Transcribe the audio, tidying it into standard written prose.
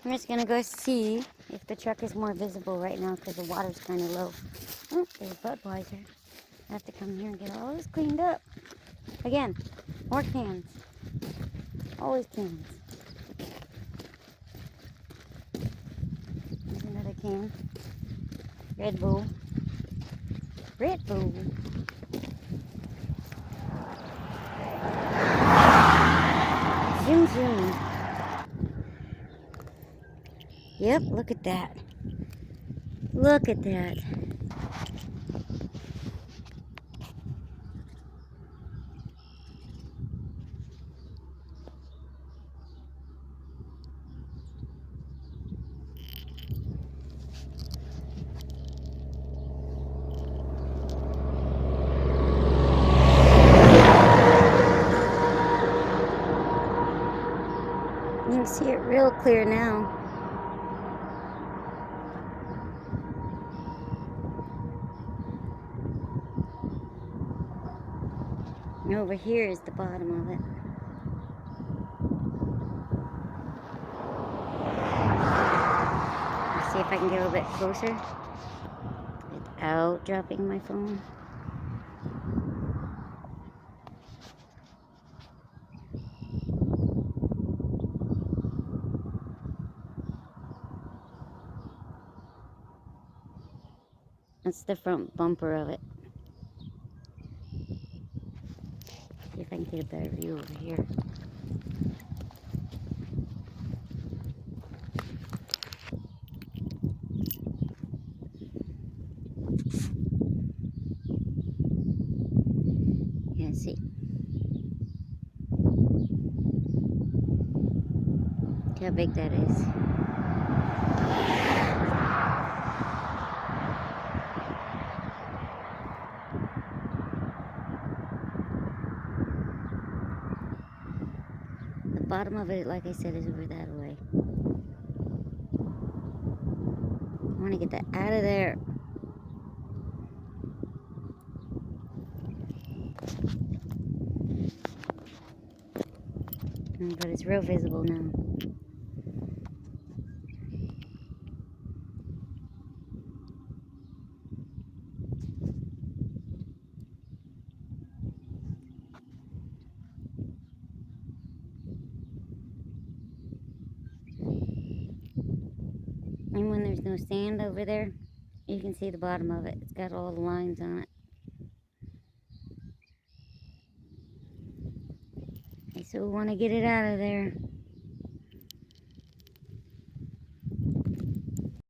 I'm just gonna go see if the truck is more visible right now because the water's kind of low. Oh, there's Budweiser. I have to come here and get all this cleaned up. Again, more cans. Always cans. There's another can. Red Bull. Red Bull. Zoom zoom. Yep, look at that. Look at that. You can see it real clear now. And over here is the bottom of it. Let's see if I can get a little bit closer without dropping my phone. That's the front bumper of it. See if I can get a better view over here. Yeah, see. Look how big that is. The bottom of it, like I said, is over that way. I want to get that out of there. But it's real visible now. And when there's no sand over there, you can see the bottom of it. It's got all the lines on it. I so want to get it out of there.